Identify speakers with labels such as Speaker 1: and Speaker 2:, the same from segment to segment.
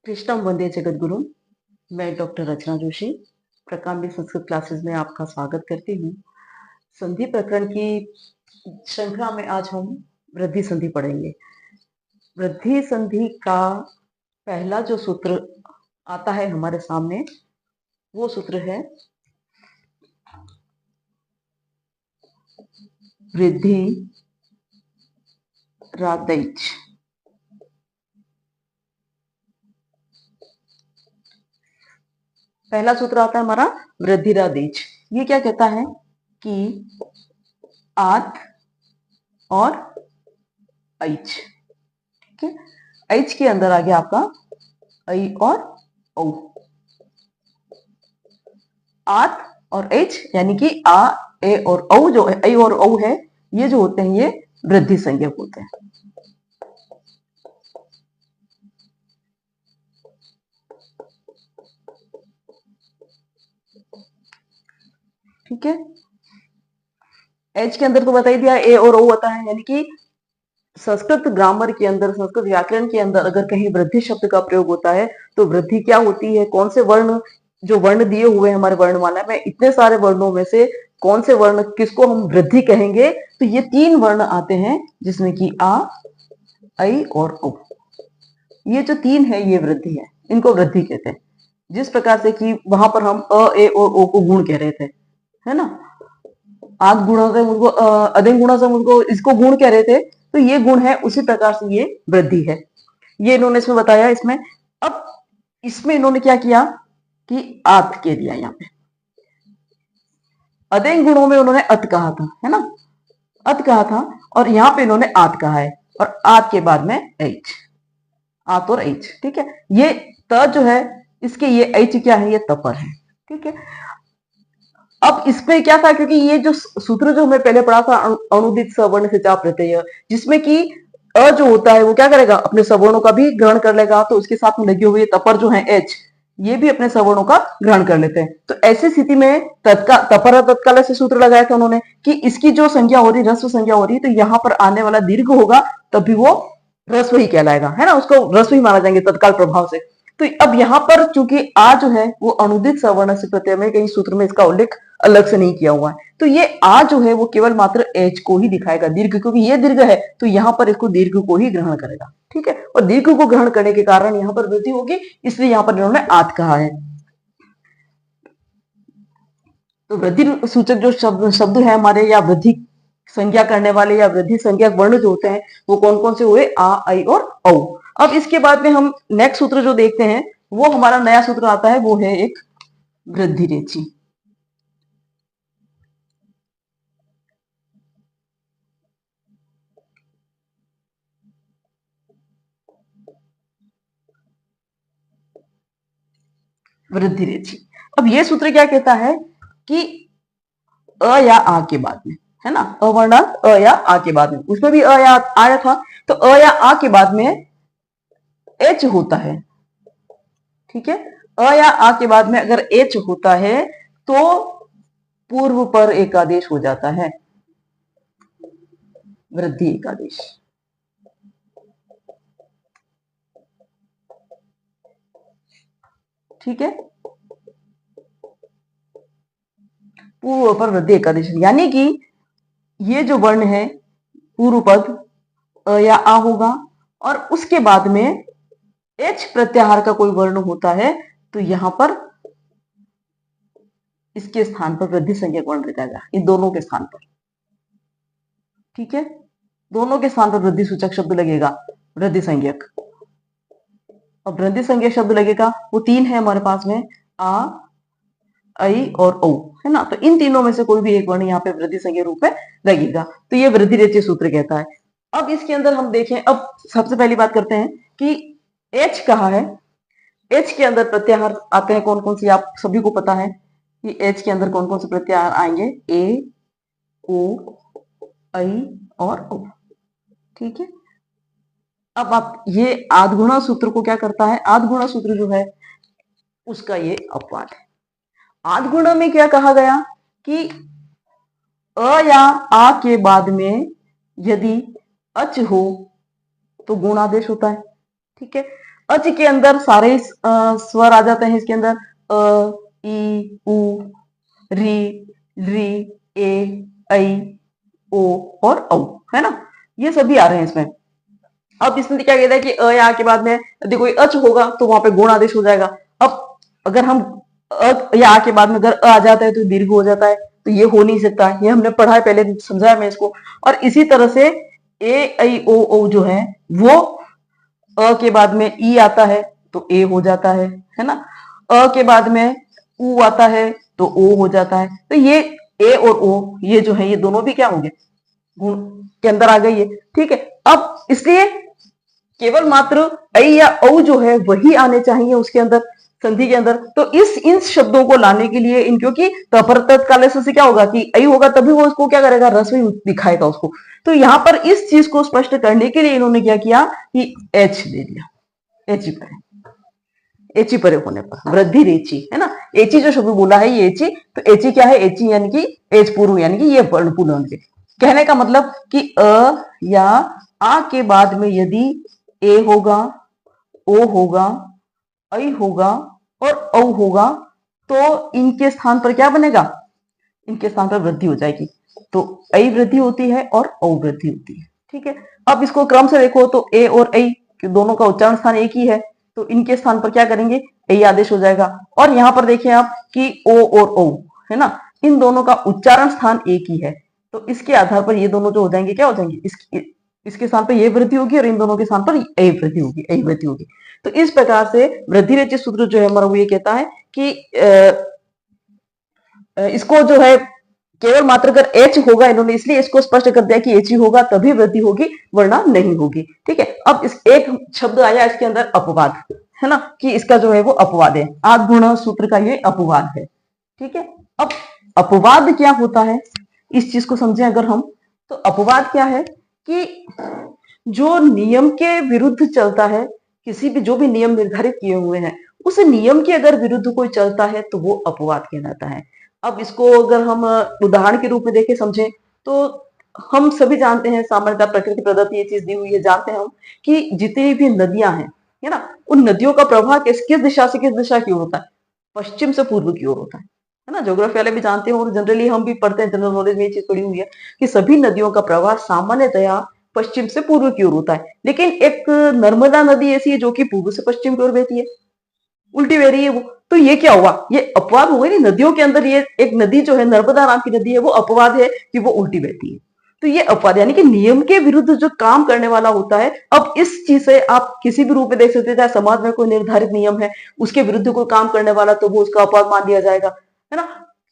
Speaker 1: कृष्णम वंदे जगद्गुरु। मैं डॉक्टर रचना जोशी प्रकांडी संस्कृत क्लासेस में आपका स्वागत करती हूँ। संधि प्रकरण की श्रृंखला में आज हम वृद्धि संधि पढ़ेंगे। वृद्धि संधि का पहला जो सूत्र आता है हमारे सामने वो सूत्र है वृद्धि रादैच। पहला सूत्र आता है हमारा वृद्धि रादैच। ये क्या कहता है कि आत और ऐच, ठीक है। ऐच के अंदर आ गया आपका ऐ और औ। आत और ऐच यानी कि आ ए और औ, जो ऐ और औ है ये जो होते हैं ये वृद्धि संज्ञक होते हैं, ठीक है। एच के अंदर तो बता ही दिया ए और ओ होता है, यानी कि संस्कृत ग्रामर के अंदर, संस्कृत व्याकरण के अंदर अगर कहीं वृद्धि शब्द का प्रयोग होता है तो वृद्धि क्या होती है, कौन से वर्ण, जो वर्ण दिए हुए हैं हमारे वर्णमाला में, इतने सारे वर्णों में से कौन से वर्ण किसको हम वृद्धि कहेंगे, तो ये तीन वर्ण आते हैं जिसमें कि आ, ऐ और औ। ये जो तीन है ये वृद्धि है, इनको वृद्धि कहते हैं। जिस प्रकार से कि वहां पर हम अ ए और ओ को गुण कह रहे थे, है ना। आद गुणों से उनको अधिक गुणों से उनको इसको गुण कह रहे थे, तो ये गुण है, उसी प्रकार से ये वृद्धि है। ये इन्होंने इसमें बताया। इसमें अब इसमें इन्होंने क्या किया कि आत कह दिया। यहाँ पे अधिक गुणों में उन्होंने अत कहा था, है ना, अत कहा था, और यहाँ पे इन्होंने आत कहा है, और आत के बाद में एच, आत और एच, ठीक है। ये त जो है इसके ये एच क्या है, ये तपर है, ठीक है। अब इसमें क्या था, क्योंकि ये जो सूत्र जो हमें पहले पढ़ा था अनुदित सवर्ण से चा प्रत्यय, जिसमें कि अ जो होता है वो क्या करेगा, अपने सवर्णों का भी ग्रहण कर लेगा, तो उसके साथ में लगे हुए तपर जो है एच, ये भी अपने सवर्णों का ग्रहण कर लेते हैं। तो ऐसी स्थिति में तत्काल तपर तत्काल से सूत्र लगाया था उन्होंने कि इसकी जो संज्ञा हो रही, रस्व संज्ञा हो रही, तो यहाँ पर आने वाला दीर्घ होगा तभी वो रस्व ही कहलाएगा, है ना, उसको रस्व ही माना जाएंगे तत्काल प्रभाव से। तो अब यहाँ पर चूंकि आ जो है वो अनुदित सवर्ण से प्रत्यय में, कहीं सूत्र में इसका उल्लेख अलग से नहीं किया हुआ है, तो ये आ जो है वो केवल मात्र एच को ही दिखाएगा, दीर्घ, क्योंकि ये दीर्घ है तो यहाँ पर इसको दीर्घ को ही ग्रहण करेगा, ठीक है। और दीर्घ को ग्रहण करने के कारण यहाँ पर वृद्धि होगी, इसलिए यहाँ पर इन्होंने आत कहा है। तो वृद्धि सूचक जो शब्द है हमारे, या वृद्धि संज्ञा करने वाले या वृद्धि संज्ञा वर्ण जो होते हैं वो कौन कौन से हुए, आ, ऐ और औ। अब इसके बाद में हम नेक्स्ट सूत्र जो देखते हैं वो हमारा नया सूत्र आता है, वो है एक वृद्धि रेचि। वृद्धि रेचि। अब ये सूत्र क्या कहता है कि अ या आ के बाद में, है ना, अवर्ण अ या आ के बाद में, उसमें भी अ या आया था, तो अ या आ के बाद में एच होता है, ठीक है। अ या आ के बाद में अगर एच होता है तो पूर्व पर एक आदेश हो जाता है, वृद्धि एकादेश, ठीक है। पूर्व पर वृद्धि एकादेश, यानी कि ये जो वर्ण है पूर्व पद अ या आ होगा, और उसके बाद में एच प्रत्याहार का कोई वर्ण होता है, तो यहां पर इसके स्थान पर वृद्धि संज्ञक वर्ण रखेगा, इन दोनों के स्थान पर, ठीक है। दोनों के स्थान पर वृद्धि सूचक शब्द लगेगा, वृद्धि संज्ञक। अब वृद्धि संज्ञक शब्द लगेगा, वो तीन है हमारे पास में, आ, ऐ और औ, है ना। तो इन तीनों में से कोई भी एक वर्ण यहाँ पे वृद्धि संज्ञक रूप में लगेगा, तो ये वृद्धि रेचि सूत्र कहता है। अब इसके अंदर हम देखें, अब सबसे पहली बात करते हैं कि एच कहा है, एच के अंदर प्रत्याहार आते हैं कौन कौन से, आप सभी को पता है कि एच के अंदर कौन कौन से प्रत्याहार आएंगे, ए, ओ, ऐ और औ, ठीक है। अब आप ये आधगुणा सूत्र को क्या करता है, आधगुणा सूत्र जो है उसका ये अपवाद है। आधगुणा में क्या कहा गया कि अ या आ के बाद में यदि अच हो तो गुणादेश होता है, ठीक है। अच के अंदर सारे स्वर आ जाते हैं इसके अंदर, अ, ई, उ, री, री, ए, ऐ, ओ और औ, है ना, ये सभी आ रहे हैं इसमें। अब इसमें क्या कहता है कि अ या के बाद में यदि कोई अच होगा तो वहां पे गुण आदेश हो जाएगा। अब अगर हम अ या के बाद में अगर अ आ जाता है तो दीर्घ हो जाता है, तो ये हो नहीं सकता, ये हमने पढ़ा है पहले, समझाया मैं इसको। और इसी तरह से ए, ऐ, ओ, औ जो है वो अ के बाद में ई आता है तो ए हो जाता है ना, अ के बाद में उ आता है तो ओ हो जाता है। तो ये ए और ओ ये जो है ये दोनों भी क्या होंगे, गुण के अंदर आ गई है, ठीक है। अब इसलिए केवल मात्र ऐ या औ जो है वही आने चाहिए उसके अंदर, संधि के अंदर। तो इन शब्दों को लाने के लिए इन, क्योंकि तत्काल से क्या होगा कि ऐ होगा तभी वो उसको क्या करेगा, रस्व दिखाएगा उसको। तो यहां पर इस चीज को स्पष्ट करने के लिए इन्होंने क्या किया कि एच दे दिया, एची परे, एची परे होने पर वृद्धि रेची, है ना। एची जो शब्द बोला है ये एची, तो एची क्या है, एची यानी कि एच पूर्व, यानी कि ये वर्ण पूर्ण होंगे। कहने का मतलब कि अ या आ के बाद में यदि ए होगा, ओ होगा, ऐ होगा और औ होगा, तो इनके स्थान पर क्या बनेगा, इनके स्थान पर वृद्धि हो जाएगी। तो ऐ वृद्धि होती है और औ वृद्धि होती है, ठीक है। अब इसको क्रम से देखो तो ए और ऐ दोनों का उच्चारण स्थान एक ही है, तो इनके स्थान पर क्या करेंगे, ऐ आदेश हो जाएगा। और यहाँ पर देखिए आप कि ओ और औ, है ना, इन दोनों का उच्चारण स्थान एक ही है, तो इसके आधार पर ये दोनों जो हो जाएंगे क्या हो जाएंगे, इसके स्थान पर ये वृद्धि होगी और इन दोनों के स्थान पर ऐ वृद्धि होगी, ऐ वृद्धि होगी। तो इस प्रकार से वृद्धि रेचित सूत्र जो है हमारा वो ये कहता है कि इसको जो है केवल मात्र अगर एच होगा, इन्होंने इसलिए इसको स्पष्ट कर दिया कि एच ही होगा तभी वृद्धि होगी वरना नहीं होगी, ठीक है। अब इस एक शब्द आया इसके अंदर अपवाद, है ना, कि इसका जो है वो अपवाद है, आद गुण सूत्र का ये अपवाद है, ठीक है। अब अपवाद क्या होता है, इस चीज को समझें अगर हम, तो अपवाद क्या है कि जो नियम के विरुद्ध चलता है, किसी भी जो भी नियम निर्धारित किए हुए हैं उस नियम के अगर विरुद्ध कोई चलता है तो वो अपवाद कहलाता है। अब इसको अगर हम उदाहरण के रूप में देखें समझें, तो हम सभी जानते हैं, सामान्यतः प्रकृति प्रदत्त ये चीज दी हुई है, जानते हैं हम कि जितनी भी नदियां हैं, है ना, उन नदियों का प्रवाह किस दिशा से किस दिशा की ओर होता है, पश्चिम से पूर्व की ओर होता है ना। ज्योग्राफी वाले भी जानते हैं और जनरली हम भी पढ़ते हैं, जनरल नॉलेज में ये चीज पड़ी हुई है कि सभी नदियों का प्रवाह सामान्यतया पश्चिम से पूर्व की ओर होता है। लेकिन एक नर्मदा नदी ऐसी है जो कि पूर्व से पश्चिम की ओर बहती है, उल्टी बह रही है वो, तो ये क्या हुआ, ये अपवाद हो गई। नदियों के अंदर ये एक नदी जो है नर्मदा नाम की नदी है, वो अपवाद है कि वो उल्टी बहती है। तो ये अपवाद यानी कि नियम के विरुद्ध जो काम करने वाला होता है। अब इस चीज से आप किसी भी रूप में देख सकते हैं, चाहे समाज में कोई निर्धारित नियम है उसके विरुद्ध कोई काम करने वाला, तो वो उसका अपवाद मान लिया जाएगा, है ना।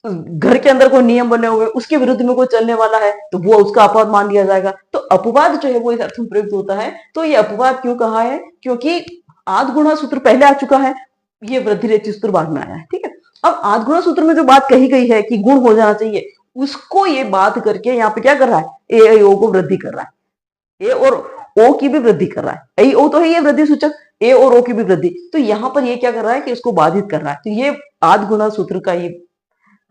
Speaker 1: घर के अंदर कोई नियम बने हुए उसके विरुद्ध में कोई चलने वाला है तो वो उसका अपवाद मान लिया जाएगा। तो अपवाद जो है वो इस अर्थ में प्रयुक्त होता है। तो ये अपवाद क्यों कहा है, क्योंकि आद गुणा सूत्र पहले आ चुका है, ये वृद्धि रेचि सूत्र बाद में आया है, ठीक है। अब आद गुणा सूत्र में जो बात कही गई है कि गुण हो जाना चाहिए, उसको ये बात करके यहाँ पे क्या कर रहा है, ए ऐ ओ को वृद्धि कर रहा है, ए और ओ की भी वृद्धि कर रहा है। ऐ ओ तो है ये वृद्धि सूचक, ए और ओ की भी वृद्धि, तो यहाँ पर ये क्या कर रहा है कि इसको बाधित कर रहा है। तो ये आद गुणा सूत्र का ये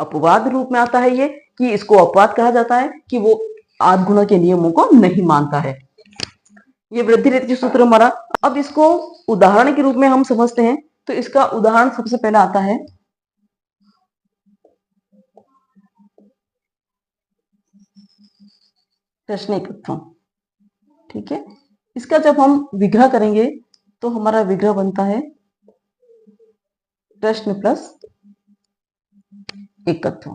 Speaker 1: अपवाद रूप में आता है, ये कि इसको अपवाद कहा जाता है कि वो आद गुणा के नियमों को नहीं मानता है। ये वृद्धि रेचि सूत्र हमारा। अब इसको उदाहरण के रूप में हम समझते हैं, तो इसका उदाहरण सबसे पहला आता है प्रश्निकत्व, ठीक है। इसका जब हम विग्रह करेंगे तो हमारा विग्रह बनता है प्रश्न प्लस एकत्व।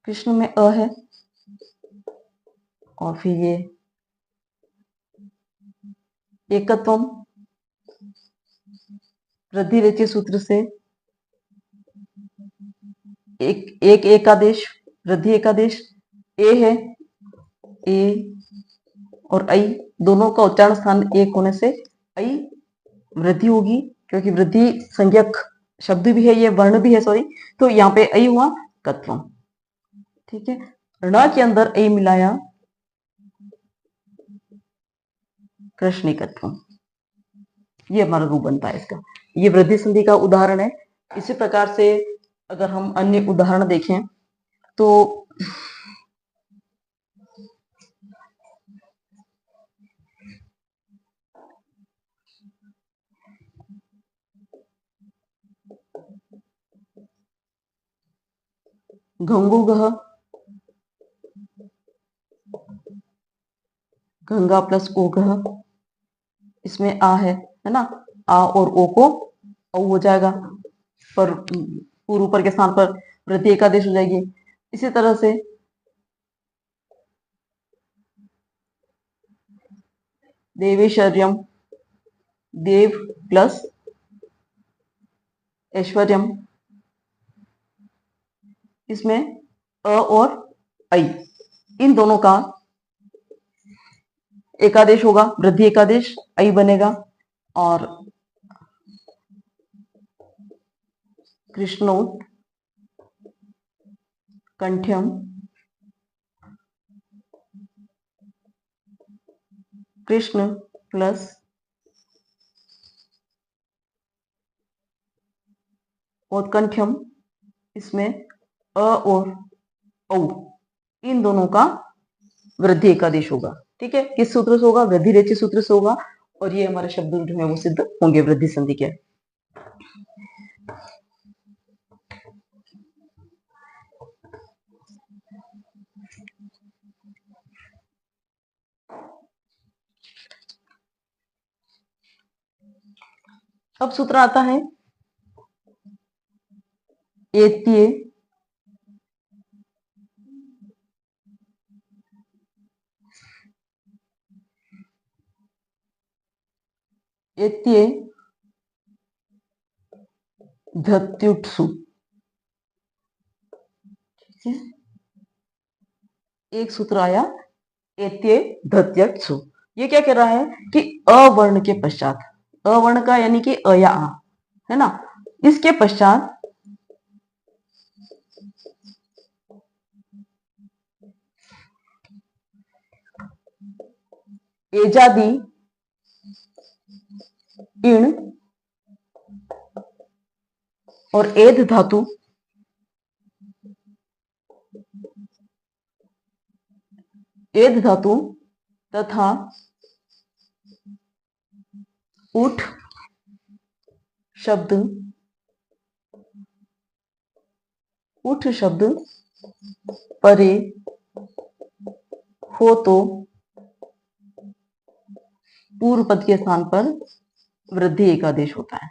Speaker 1: प्रश्न में अ है और फिर ये एकत्व वृद्धि रेचि सूत्र से एक एकादेश, वृद्धि एकादेश, ए है, ए और ऐ दोनों का उच्चारण स्थान एक होने से ऐ वृद्धि होगी, क्योंकि वृद्धि संज्ञक शब्द भी है, ये वर्ण भी है, सॉरी। तो यहाँ पे ऐ हुआ कत्वम, ठीक है। ण के अंदर ऐ मिलाया कृष्णिकत्वम, ये हमारा रूप बनता है इसका। ये वृद्धि संधि का उदाहरण है। इसी प्रकार से अगर हम अन्य उदाहरण देखें तो गंगुगह, गंगा प्लस ओगह, इसमें आ है ना, आ और ओ को औ हो जाएगा, पर पूर्व ऊपर के स्थान पर वृद्धि एकादेश हो जाएगी। इसी तरह से देवेश्वर्यम, देव प्लस ऐश्वर्यम, इसमें अ और ऐ इन दोनों का एकादेश होगा, वृद्धि एकादेश, ऐ बनेगा। और कृष्णो कंठ्यम, कृष्ण प्लस औत्कंठ्यम, इसमें अ और औ इन दोनों का वृद्धि एकादेश होगा। ठीक है, किस सूत्र से होगा? वृद्धि रेचि सूत्र से होगा, और ये हमारे शब्द जो है वो सिद्ध होंगे वृद्धि संधि के। अब सूत्र आता है एत्ये एत्ये धत्युट्सु। एक सूत्र आया एत्ये धत्युट्सु। ये क्या कह रहा है कि अवर्ण के पश्चात, अवर्ण का यानी कि अ या आ, है ना, इसके पश्चात एजादि इण और एध धातु तथा उठ शब्द परे हो तो पूर्व पद के स्थान पर वृद्धि एकादेश होता है।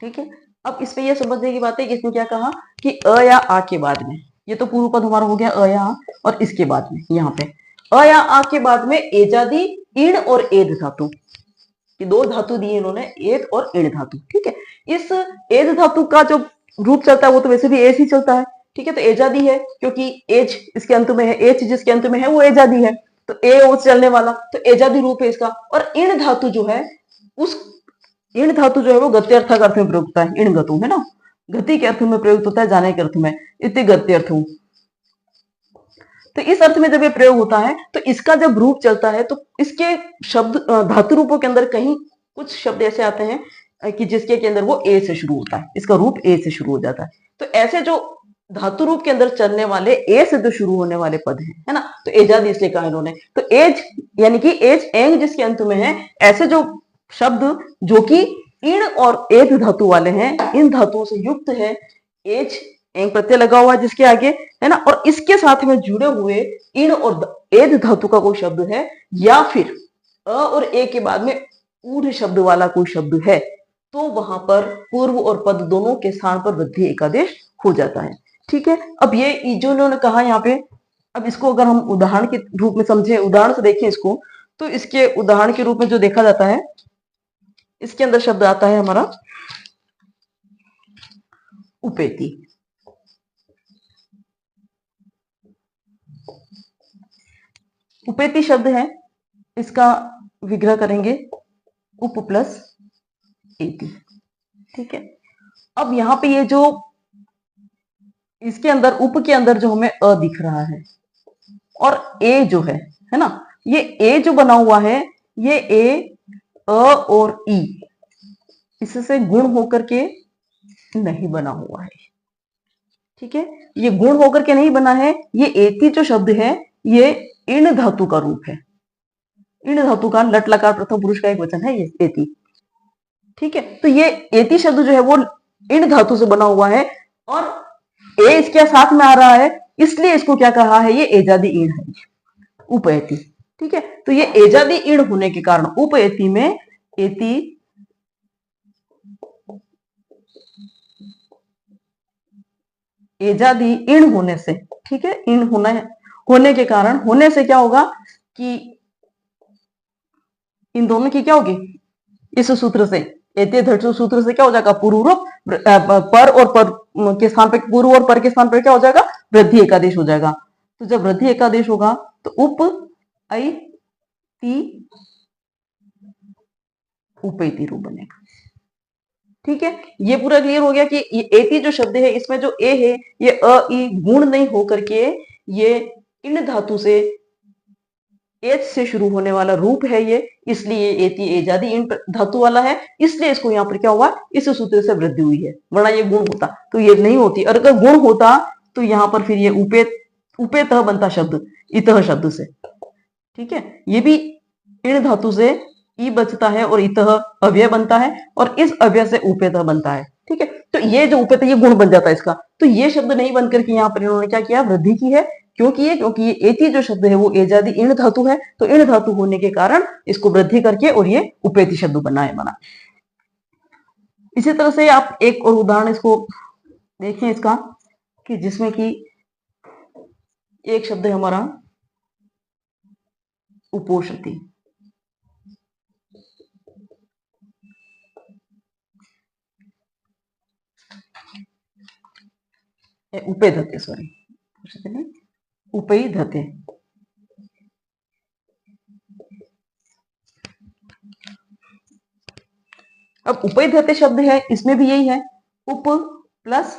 Speaker 1: ठीक है, अब इसमें यह समझने की बात है कि इसने क्या कहा कि अ या आ के बाद में, ये तो पूर्व पद हमारा हो गया अ या आ, और इसके बाद में यहाँ पे अ या आ के बाद में एजादि इण और एध धातु, ये दो धातु दिए इन्होंने, एध और इण धातु। ठीक है, इस एध धातु का जो रूप चलता है वो तो वैसे भी एज ही चलता है। ठीक है, तो एजादी है क्योंकि एज इसके अंत में है, एच जिसके अंत में है वो एजादी है, तो ए ओ चलने वाला, तो एजादी रूप है इसका। और इण धातु जो है, उस इण धातु जो है वो गत्यर्थक अर्थ में प्रयुक्त होता है, इण गतु है ना, गति के अर्थ में प्रयुक्त होता है, जाने के अर्थ में, इति गत्यर्थु। तो इस अर्थ में जब ये प्रयोग होता है तो इसका जब रूप चलता है तो इसके शब्द धातु रूपों के अंदर कहीं कुछ शब्द ऐसे आते हैं कि जिसके के अंदर वो ए से शुरू होता है, इसका रूप ए से शुरू हो जाता है। तो ऐसे जो धातु रूप के अंदर चलने वाले ए से जो शुरू होने वाले पद हैं, है ना, तो एजाद इसलिए कहा इन्होंने। तो एज यानी कि एज एंग जिसके अंत में है, ऐसे जो शब्द जो कि इण और एध धातु वाले हैं, इन धातुओं से युक्त है, एज एंग प्रत्यय लगा हुआ है जिसके आगे, है ना, और इसके साथ में जुड़े हुए इण और एध धातु का कोई शब्द है, या फिर अ और ए के बाद में ऊढ़ शब्द वाला कोई शब्द है, तो वहां पर पूर्व और पद दोनों के स्थान पर वृद्धि एकादेश हो जाता है। ठीक है, अब ये जो उन्होंने कहा यहाँ पे, अब इसको अगर हम उदाहरण के रूप में समझे, उदाहरण से देखें इसको, तो इसके उदाहरण के रूप में जो देखा जाता है, इसके अंदर शब्द आता है हमारा उपेति। उपेति शब्द है, इसका विग्रह करेंगे उप प्लस एति। ठीक है, अब यहाँ पे ये जो इसके अंदर उप के अंदर जो हमें अ दिख रहा है और ए जो है ना, ये ए जो बना हुआ है, ये ए अ और ई इससे गुण होकर के नहीं बना हुआ है। ठीक है, ये गुण होकर के नहीं बना है, ये एति जो शब्द है ये इण धातु का रूप है, इण धातु का लट लकार प्रथम पुरुष का एक वचन है ये एति। ठीक है, तो ये एति शब्द जो है वो इन धातु से बना हुआ है और ए इसके साथ में आ रहा है, इसलिए इसको क्या कहा है, ये एजादी ईण है, उपएति। ठीक है, तो ये एजादी ईण होने के कारण उपएति में एति एजादी ईण होने से, ठीक है, ईण होने के कारण, होने से क्या होगा कि इन दोनों की क्या होगी, इस सूत्र से एते धर्षु सूत्र से क्या हो जाएगा, पूर्व रूप पर और पर के स्थान पे, पूर्व और पर के स्थान पर क्या हो जाएगा, वृद्धि एकादेश हो जाएगा। तो जब वृद्धि एकादेश होगा तो उप ऐ ती उपैति रूप बनेगा। ठीक है, ये पूरा क्लियर हो गया कि ये एति जो शब्द है इसमें जो ए है ये अ ई गुण नहीं होकर के ये इन धातु से एच से शुरू होने वाला रूप है ये, इसलिए एति एजादी इन धातु वाला है, इसलिए इसको यहाँ पर क्या हुआ, इस सूत्र से वृद्धि हुई है, वरना ये गुण होता तो ये नहीं होती, और अगर गुण होता तो यहाँ पर फिर ये उपेतः बनता शब्द इतः शब्द से। ठीक है, ये भी इन धातु से ई बचता है और इतः अव्यय बनता है और इस अव्यय से उपेतः बनता है। ठीक है, तो ये जो उपेतः ये गुण बन जाता है इसका, तो ये शब्द नहीं बनकर के यहाँ पर इन्होंने क्या किया, वृद्धि की है। क्योंकि ये एति जो शब्द है वो एजादी इन धातु है, तो इन धातु होने के कारण इसको वृद्धि करके और ये उपेति शब्द बना। इसी तरह से आप एक और उदाहरण इसको देखिए इसका, कि जिसमें कि एक शब्द है हमारा उपोषति। उपेधते, सॉरी उपैधते। अब उपैधते शब्द है, इसमें भी यही है, उप प्लस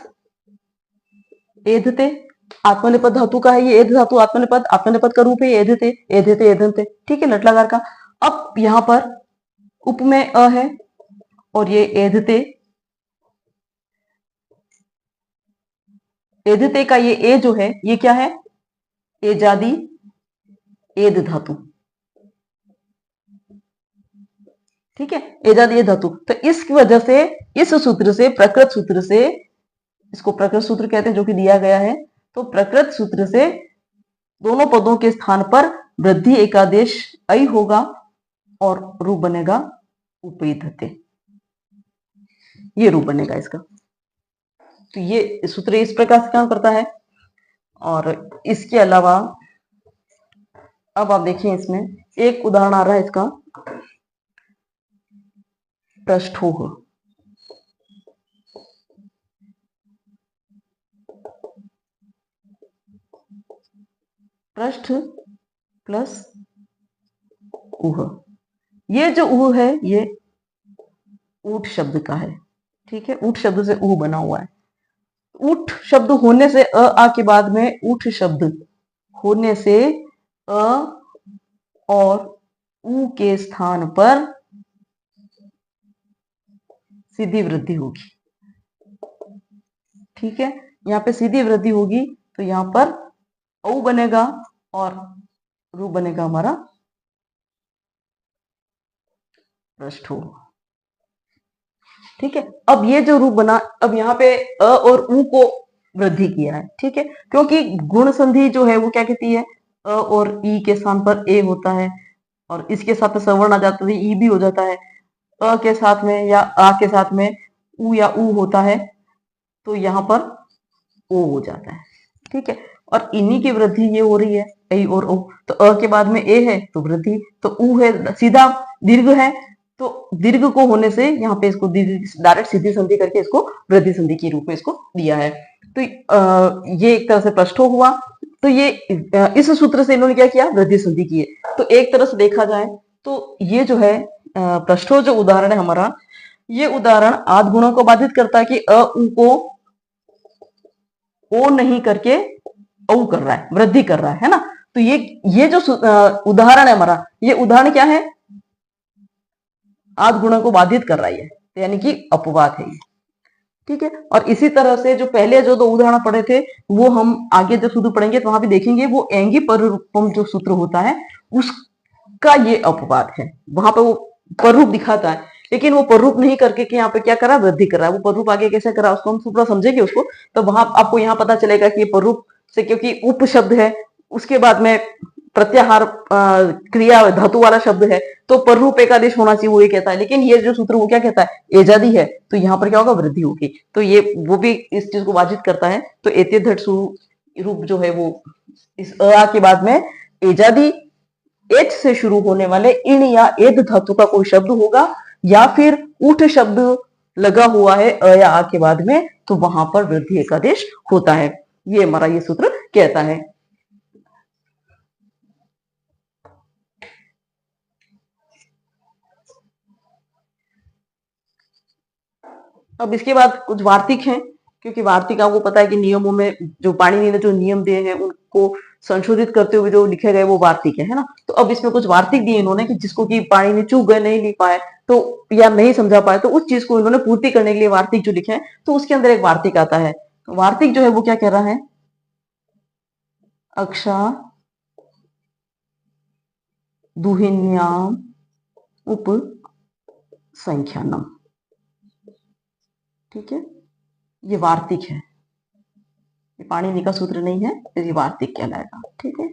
Speaker 1: एधते, आत्मनेपद धातु का है ये, एध धातु आत्मनेपद, आत्मनेपद का रूप है एधते, एधते एधन्ते। ठीक है, लटलकार का। अब यहां पर उप में अ है और ये एधते, एधते का ये ए जो है ये क्या है, एजादी एद धातु। ठीक है, एजादी एद धातु, तो इसकी वजह से इस सूत्र से, प्रकृत सूत्र से, इसको प्रकृत सूत्र कहते हैं जो कि दिया गया है, तो प्रकृत सूत्र से दोनों पदों के स्थान पर वृद्धि एकादेश ऐ होगा और रूप बनेगा उपैधते, ये रूप बनेगा इसका। तो ये सूत्र इस प्रकार से काम करता है। और इसके अलावा अब आप देखिए इसमें एक उदाहरण आ रहा है इसका, पृष्ठोह। पृष्ठ प्लस उह, ये जो उह है ये ऊठ शब्द का है। ठीक है, ऊठ शब्द से उह बना हुआ है। ऊठ शब्द होने से अ आ के बाद में ऊठ शब्द होने से अ और उ के स्थान पर सीधी वृद्धि होगी। ठीक है, यहाँ पे सीधी वृद्धि होगी तो यहाँ पर औ बनेगा और रू बनेगा हमारा पृष्ठो। ठीक है, अब ये जो रूप बना, अब यहाँ पे अ और उ को वृद्धि किया है। ठीक है, क्योंकि गुण संधि जो है वो क्या कहती है, अ और ई के स्थान पर ए होता है और इसके साथ सवर्ण आ जाता है, ई भी हो जाता है। अ के साथ में या आ के साथ में उ या उ होता है तो यहाँ पर ओ हो जाता है। ठीक है, और इन्हीं की वृद्धि ये हो रही है, ऐ और ओ, तो अ के बाद में ए है तो वृद्धि, तो उ है सीधा दीर्घ है, तो दीर्घ को होने से यहाँ पे इसको डायरेक्ट सीधी संधि करके इसको वृद्धि संधि के रूप में इसको दिया है। तो ये एक तरह से पृष्ठो हुआ। तो ये इस सूत्र से इन्होंने क्या किया, वृद्धि संधि की है। तो एक तरह से देखा जाए तो ये जो है पृष्ठो जो उदाहरण है हमारा, ये उदाहरण आद गुणों को बाधित करता है कि अ उ को ओ नहीं करके औ कर रहा है, वृद्धि कर रहा है ना। तो ये जो उदाहरण है हमारा, ये उदाहरण क्या है, आद गुणों को बाधित कर रही है, तो यानी कि अपवाद है ये। ठीक है, और इसी तरह से जो पहले जो दो उदाहरण पढ़े थे वो हम आगे जब सूत्र पढ़ेंगे तो वहां भी देखेंगे, वो एंगी पररूपम जो सूत्र होता है उसका ये अपवाद है, वहां पर वो पररूप दिखाता है लेकिन वो पररूप नहीं करके कि यहाँ पे क्या कर रहा है, वृद्धि कर रहा है। वो पररूप आगे कैसे कर रहा है उसको हम थोड़ा समझेंगे उसको, तो वहां आपको यहाँ पता चलेगा कि ये पररूप से, क्योंकि उप शब्द है, उसके बाद में प्रत्याहार क्रिया धातु वाला शब्द है, तो पररूप एकादेश होना चाहिए, वो ये कहता है। लेकिन ये जो सूत्र वो क्या कहता है, एजादी है, तो यहाँ पर क्या होगा, वृद्धि होगी। तो ये वो भी इस चीज को बाधित करता है। तो एते धट रूप जो है वो इस अ के बाद में एजादी एच से शुरू होने वाले इन या एद धातु का कोई शब्द होगा, या फिर उठ शब्द लगा हुआ है अ या आ के बाद में, तो वहां पर वृद्धि एकादेश होता है। ये हमारा ये सूत्र कहता है। अब इसके बाद कुछ वार्तिक हैं, क्योंकि वार्तिक आपको पता है कि नियमों में जो पाणिनि ने जो नियम दिए हैं उनको संशोधित करते हुए जो लिखे गए वो वार्तिक है ना। तो अब इसमें कुछ वार्तिक दिए इन्होंने कि जिसको कि पाणिनि चूक गए, नहीं लिख पाए, तो या नहीं समझा पाए, तो उस चीज को इन्होंने पूर्ति करने के लिए वार्तिक जो लिखे हैं, तो उसके अंदर एक वार्तिक आता है। तो वार्तिक जो है वो क्या कह रहा है, अक्षा दुहिन्याम उप संख्यानम, ठीक है, ये वार्तिक है, ये पाणिनि का सूत्र नहीं है, ये वार्तिक कहलाएगा, ठीक है।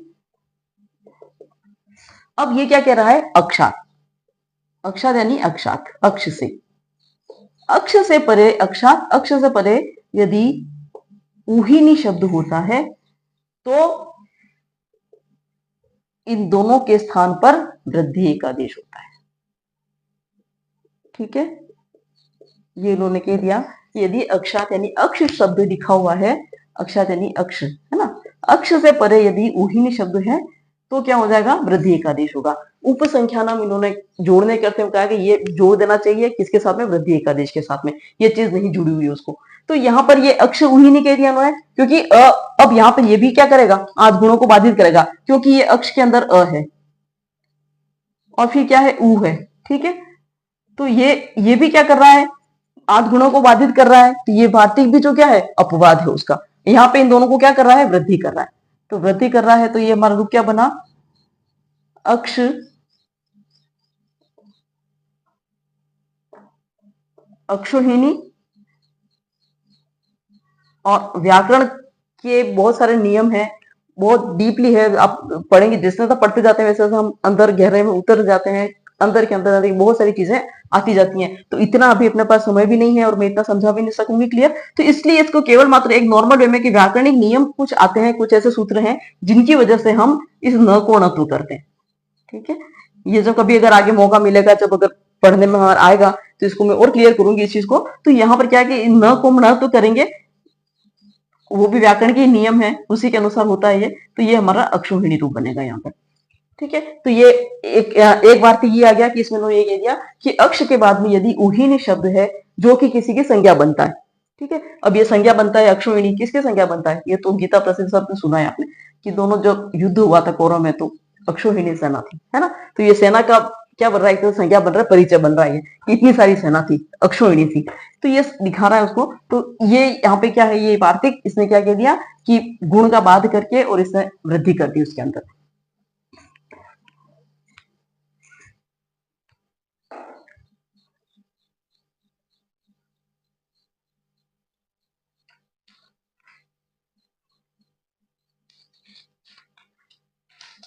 Speaker 1: अब ये क्या कह रहा है, अक्षात, अक्षात यानी अक्षात, अक्ष से, अक्ष से परे, अक्षात अक्ष से परे यदि ऊहिनी शब्द होता है तो इन दोनों के स्थान पर वृद्धि एकादेश होता है, ठीक है। ये इन्होंने कह दिया कि यदि अक्षात यानी अक्ष शब्द लिखा हुआ है, अक्षात यानी अक्ष है ना, अक्ष से परे यदि ऊहिनी शब्द है तो क्या हो जाएगा, वृद्धि एकादेश होगा। उप संख्या नाम इन्होंने जोड़ने करते हुए कहा कि ये जोड़ देना चाहिए किसके साथ में, वृद्धि एकादेश के साथ में, ये चीज नहीं जुड़ी हुई है उसको। तो यहाँ पर ये अक्ष ऊहिनी कह दिया उन्होंने, क्योंकि अब यहाँ पर ये भी क्या करेगा, आद गुणों को बाधित करेगा, क्योंकि ये अक्ष के अंदर अ है और फिर क्या है, ऊ है, ठीक है। तो ये भी क्या कर रहा है, आठ गुणों को बाधित कर रहा है, तो ये वार्तिक भी जो क्या है, अपवाद है उसका। यहाँ पे इन दोनों को क्या कर रहा है, वृद्धि कर रहा है। तो वृद्धि कर रहा है तो ये हमारा रूप क्या बना, अक्ष अक्षोहिणी। और व्याकरण के बहुत सारे नियम हैं, बहुत डीपली है, आप पढ़ेंगे, जिसने तो पढ़ते जाते हैं वैसे तो हम अंदर गहरे में उतर जाते हैं, अंदर के अंदर अंदर बहुत सारी चीजें आती जाती हैं। तो इतना अभी अपने पास समय भी नहीं है और मैं इतना समझा भी नहीं सकूंगी क्लियर, तो इसलिए इसको केवल मात्र एक नॉर्मल वे में कि व्याकरणिक नियम कुछ आते हैं, कुछ ऐसे सूत्र हैं जिनकी वजह से हम इस न को णत्व करते हैं, ठीक है। ये जब कभी अगर आगे मौका मिलेगा, जब अगर पढ़ने में हमारा आएगा, तो इसको मैं और क्लियर करूंगी इस चीज को। तो यहाँ पर क्या है कि न को हम णत्व करेंगे, वो भी व्याकरण के नियम है, उसी के अनुसार होता है ये। तो ये हमारा अक्षोहिणी रूप बनेगा यहाँ पर, ठीक है। तो ये एक बार तो ये आ गया कि इसमें उन्होंने ये कह दिया कि अक्ष के बाद में यदि ऊहिनी शब्द है जो कि किसी की संज्ञा बनता है, ठीक है। अब ये संज्ञा बनता है अक्षोहिणी, किसकी संज्ञा बनता है, ये तो गीता प्रसिद्ध सब सुना है आपने कि दोनों जब युद्ध हुआ था कौरव में, तो अक्षोहिणी सेना थी, है ना। तो ये सेना का क्या बन रहा है, तो संज्ञा बन रहा है, परिचय बन रहा है कि इतनी सारी सेना थी, अक्षोहिणी थी। तो ये दिखा रहा है उसको। तो ये यहाँ पे क्या है, ये वार्तिक, इसने क्या कह दिया कि गुण का बाध करके और इसने वृद्धि कर दी उसके अंदर।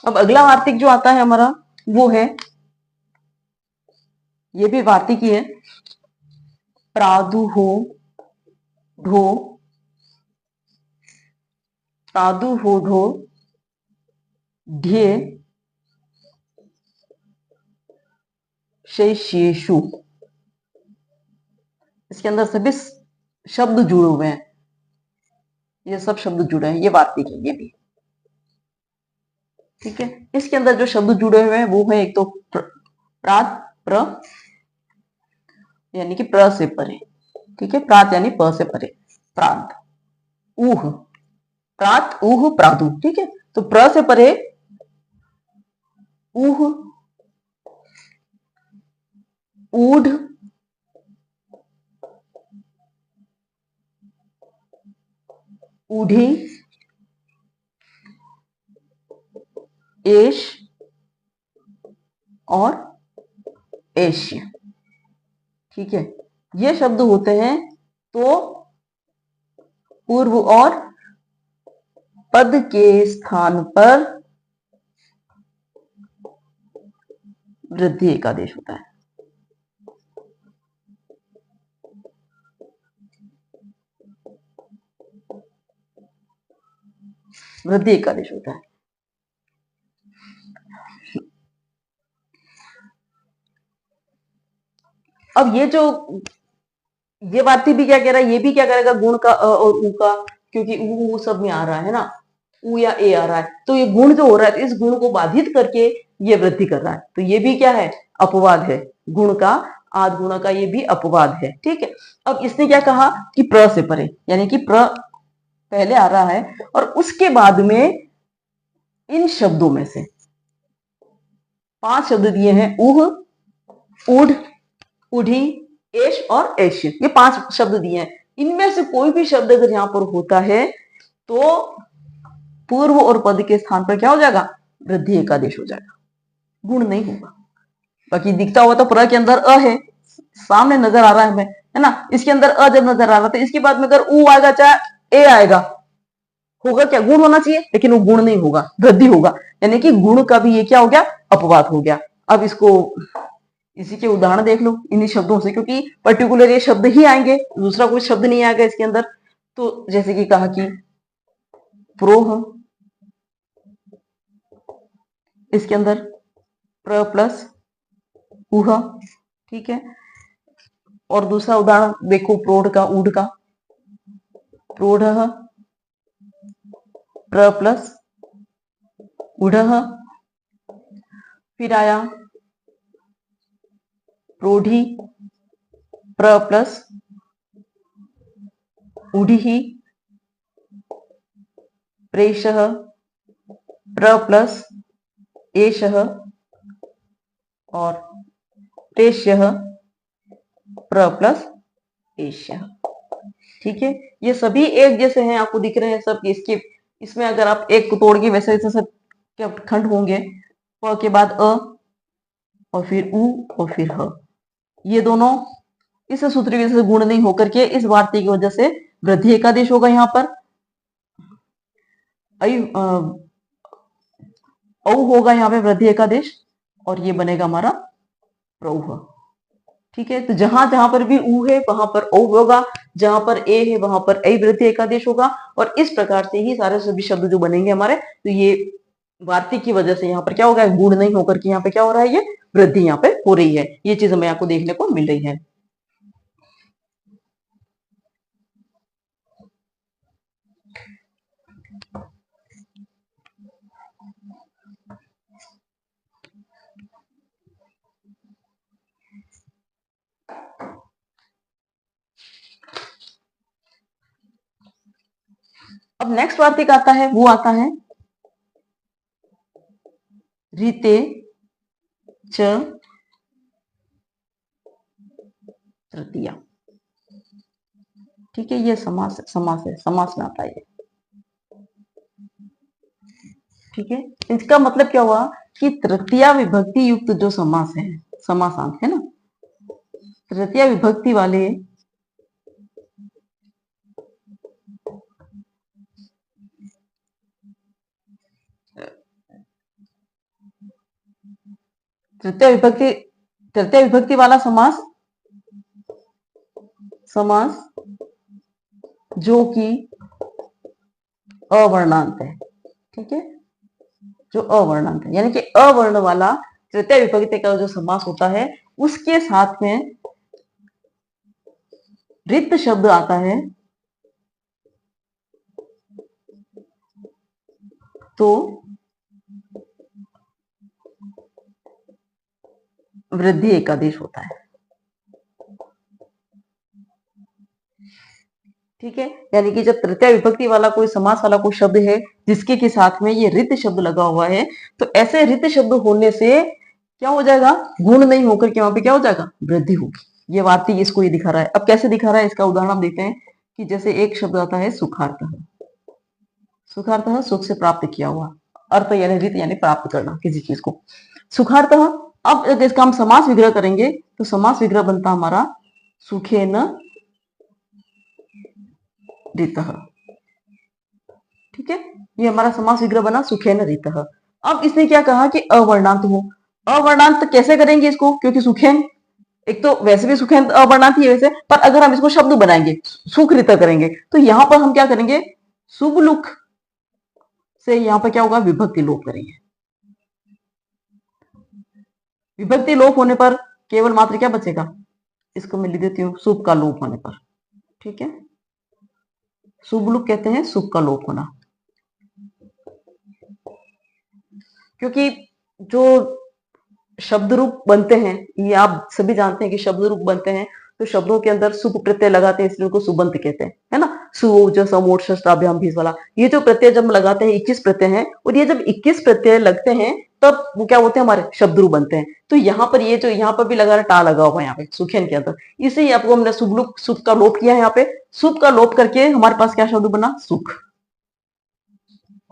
Speaker 1: अब अगला वार्तिक जो आता है हमारा वो है, ये भी वार्तिक ही है, प्रादुहो ढो, प्रादुहो ढो ढ्ये शेषेषु। इसके अंदर सभी शब्द जुड़े हुए हैं, ये सब शब्द जुड़े हैं, ये वार्तिक है ये भी, ठीक है। इसके अंदर जो शब्द जुड़े हुए हैं वो है एक तो प्रात, प्र यानी कि प्र से परे, ठीक है, प्रात यानी प से परे, प्रांत, ऊह, प्रात ऊह प्रादु, ठीक है। तो प्र से परे ऊह, ऊढ़, ऊढ़ी, एश और एश्य, ठीक है, ये शब्द होते हैं तो पूर्व और पद के स्थान पर वृद्धि एकादेश होता है। वृद्धि एकादेश होता है। अब ये वार्ती भी क्या कह रहा है, ये भी क्या करेगा, गुण का अ और उ का, क्योंकि उ सब में आ रहा है ना, उ या ए आ रहा है, तो ये गुण जो हो रहा है, तो इस गुण को बाधित करके ये वृद्धि कर रहा है, तो ये भी क्या है, अपवाद है। गुण का आद गुणा का ये भी अपवाद है। ठीक है, अब इसने क्या कहा कि प्र से परे, यानी कि प्र पहले आ रहा है और उसके बाद में इन शब्दों में से 5 शब्द दिए हैं, उह, उढ़, उढ़ी, एश और एश्य, ये 5 शब्द दिए हैं। इनमें से कोई भी शब्द अगर यहां पर होता है तो पूर्व और पद के स्थान पर क्या हो जाएगा, वृद्धि एकादेश हो जाएगा, गुण नहीं होगा। बाकी दिखता हुआ तो प्र के अंदर अ है, सामने नजर आ रहा है हमें, है ना, इसके अंदर अ जब नजर आ रहा था, इसके बाद में अगर उ आएगा चाहे ए आएगा, होगा क्या, गुण होना चाहिए, लेकिन वो गुण नहीं होगा, वृद्धि होगा, यानी कि गुण का भी ये क्या हो गया, अपवाद हो गया। अब इसको इसी के उदाहरण देख लो इन्हीं शब्दों से, क्योंकि पर्टिकुलर ये शब्द ही आएंगे, दूसरा कोई शब्द नहीं आएगा इसके अंदर। तो जैसे कि कहा कि प्रोह, इसके अंदर प्र प्लस उह, ठीक है। और दूसरा उदाहरण देखो प्रोढ़ का, ऊढ़ का, प्रोढ़ प्र प्लस उढ़, फिर आया प्रोढ़ी प्र प्लस उढ़ी, प्रेष प्र प्लस एष और प्रेष्य प्र प्लस एष्य। ठीक है, ये सभी एक जैसे हैं, आपको दिख रहे हैं सब। इसके इसमें अगर आप एक को तोड़ के वैसे वैसे सब क्या खंड होंगे, प के बाद अ और फिर उ और फिर ह, ये दोनों इस सूत्र की वजह से गुण नहीं होकर के इस वार्ते की वजह से वृद्धि एकादेश होगा। यहाँ पर औ होगा यहाँ पे वृद्धि एकादेश, और ये बनेगा हमारा प्रौह। ठीक है, तो जहां जहां पर भी उ है वहां पर औ होगा, जहां पर ए है वहां पर ऐ वृद्धि एकादेश होगा, और इस प्रकार से ही सारे सभी शब्द जो बनेंगे हमारे, तो ये वार्तिक की वजह से यहाँ पर क्या होगा, गुण नहीं होकर के यहाँ पे क्या हो रहा है, ये वृद्धि यहाँ पे हो रही है। ये चीज हमें आपको देखने को मिल रही है। अब नेक्स्ट वार्तिक आता है, वो आता है रीते च तृतीया। ठीक है, ये समास है, समास में आता है ये। ठीक है, इसका मतलब क्या हुआ कि तृतीया विभक्ति युक्त जो समास है, समासांत है ना, तृतीया विभक्ति वाले तृतीय विभक्ति वाला समास जो कि अवर्णांत है। ठीक है, जो अवर्णांत है, यानी कि अवर्ण वाला तृतीय विभक्ति का जो समास होता है, उसके साथ में रिक्त शब्द आता है, तो वृद्धि एकादेश होता है। ठीक है, यानी कि जब तृतीय विभक्ति वाला कोई समास वाला कोई शब्द है जिसके के साथ में ये रित शब्द लगा हुआ है, तो ऐसे रित शब्द होने से क्या हो जाएगा, गुण नहीं होकर के वहां पे क्या हो जाएगा, वृद्धि होगी। ये वार्तिक इसको ये दिखा रहा है। अब कैसे दिखा रहा है, इसका उदाहरण हम देते हैं कि जैसे एक शब्द आता है सुखार्थ, सुखार्थ सुख से प्राप्त किया हुआ, अर्थ यानी रित यानी प्राप्त करना किसी चीज को, सुखार्थ। अब अगर इसका हम समास विग्रह करेंगे तो समास विग्रह बनता हमारा सुखेन ऋतः। ठीक है, ये हमारा समास विग्रह बना सुखेन ऋतः। अब इसने क्या कहा कि अवर्णांत हो। अवर्णांत कैसे करेंगे इसको, क्योंकि सुखेन एक तो वैसे भी सुखेन अवर्णांत ही है वैसे, पर अगर हम इसको शब्द बनाएंगे सुख ऋत करेंगे तो यहां पर हम क्या करेंगे, शुभ लुक से यहां पर क्या होगा, विभक्ति लोप करेंगे। विभक्ति लोप होने पर केवल मात्र क्या बचेगा, इसको मैं लिख देती हूँ, शुभ का लोप होने पर। ठीक है, शुभ लुक कहते हैं शुभ का लोप होना, क्योंकि जो शब्द रूप बनते हैं, ये आप सभी जानते हैं कि शब्द रूप बनते हैं तो शब्दों के अंदर सुप प्रत्यय लगाते हैं, इसलिए उनको सुबंत कहते हैं, है ना। सुओज समोट शस्त्राभ्याम भीस वाला ये जो प्रत्यय जब लगाते हैं 21 प्रत्यय हैं, और ये जब 21 प्रत्यय लगते हैं तब वो क्या होते हैं, हमारे शब्द रूप बनते हैं। तो यहाँ पर ये जो यहाँ पर भी लगा टा लगा हुआ है यहाँ पे सुखेन के अंदर, इसे आपको हमने शुभ का लोप किया है। यहाँ पे शुभ का लोप करके हमारे पास क्या शब्द बना, सुख,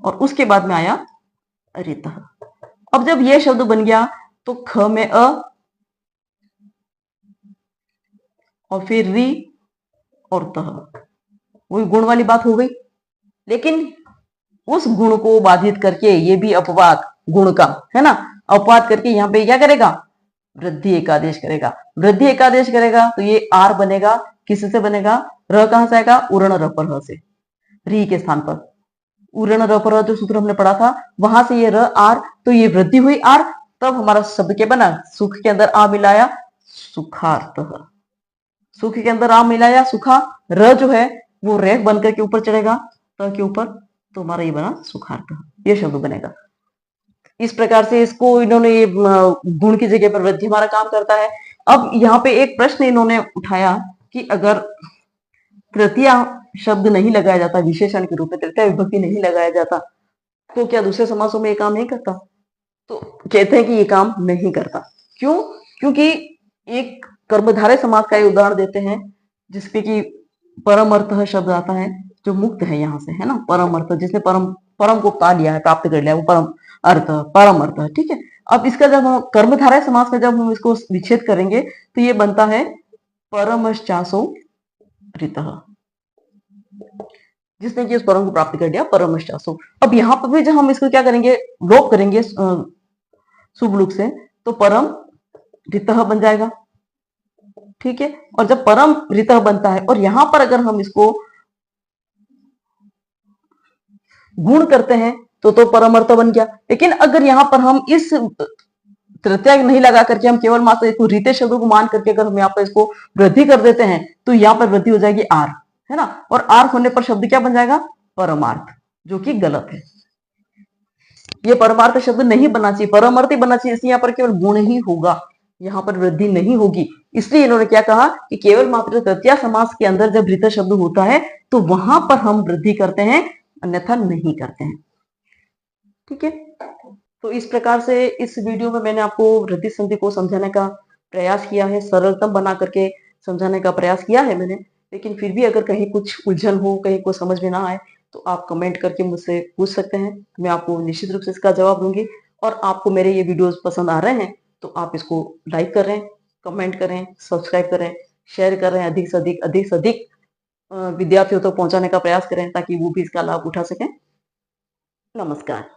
Speaker 1: और उसके बाद में आया रितः। अब जब ये शब्द बन गया तो ख में अ और फिर री और तह, वही गुण वाली बात हो गई। लेकिन उस गुण को बाधित करके ये भी अपवाद गुण का, है ना, अपवाद करके यहाँ पे क्या करेगा, वृद्धि एकादेश करेगा। वृद्धि एकादेश करेगा तो ये आर बनेगा, किससे बनेगा, र कहां से आएगा, उरण र पर ह से, री के स्थान पर उरण र पर जो सूत्र हमने पढ़ा था वहां से ये र आर, तो ये वृद्धि हुई आर, तब हमारा शब्द क्या बना, सुख के अंदर आ मिलाया सुखार्थ, सुख के अंदर आ मिलाया सुखा, र जो है वो रेख बनकर के ऊपर चढ़ेगा त के ऊपर, तो हमारा ये बना सुखार्थ, ये शब्द बनेगा। इस प्रकार से इसको इन्होंने ये गुण की जगह पर वृद्धि हमारा काम करता है। अब यहाँ पे एक प्रश्न इन्होंने उठाया कि अगर तृतीय शब्द नहीं लगाया जाता, विशेषण के रूप में तृतीय विभक्ति नहीं लगाया जाता, तो क्या दूसरे समासों में ये काम नहीं करता, तो कहते हैं कि ये काम नहीं करता। क्यों, क्योंकि एक कर्मधारय समास का उदाहरण देते हैं जिसपे कि परम अर्थ शब्द आता है, जो मुक्त है यहाँ से, है ना, परम अर्थ, जिसने परम को पा लिया है, प्राप्त कर लिया, वो परम अर्थ, ठीक है। अब इसका जब हम कर्मधारय समास में जब हम इसको विच्छेद करेंगे तो ये बनता है परमश्चासो ऋतः, जिसने कि उस परम को प्राप्त कर लिया, परमश्चासो। अब यहाँ पर भी जब हम इसको क्या करेंगे, लोप करेंगे शुभ लुक से, तो परम ऋतः बन जाएगा। ठीक है, और जब परम ऋतः बनता है और यहां पर अगर हम इसको गुण करते हैं तो परम अर्थ बन गया। लेकिन अगर यहां पर हम इस तृतीय नहीं लगा करके हम केवल मात्र इसको रीते शब्द को मान करके अगर हम यहाँ पर इसको वृद्धि कर देते हैं तो यहाँ पर वृद्धि हो जाएगी आर, है ना, और आर होने पर शब्द क्या बन जाएगा, परमार्थ, जो कि गलत है। ये परमार्थ शब्द नहीं बनना चाहिए, परमार्थ ही बनना चाहिए, इसलिए यहाँ पर केवल गुण ही होगा, यहाँ पर वृद्धि नहीं होगी। इसलिए इन्होंने क्या कहा कि केवल मात्र तृतीय समास के अंदर जब ऋत शब्द होता है तो वहां पर हम वृद्धि करते हैं, अन्यथा नहीं करते हैं। ठीक है, तो इस प्रकार से इस वीडियो में मैंने आपको वृद्धि संधि को समझाने का प्रयास किया है, सरलतम बना करके समझाने का प्रयास किया है मैंने। लेकिन फिर भी अगर कहीं कुछ उलझन हो, कहीं कुछ समझ में ना आए तो आप कमेंट करके मुझसे पूछ सकते हैं, मैं आपको निश्चित रूप से इसका जवाब दूंगी। और आपको मेरे ये वीडियोस पसंद आ रहे हैं तो आप इसको लाइक करें, कमेंट करें, सब्सक्राइब करें, शेयर करें, अधिक से अधिक विद्यार्थियों तक पहुंचाने का प्रयास करें ताकि वो भी इसका लाभ उठा सकें। नमस्कार।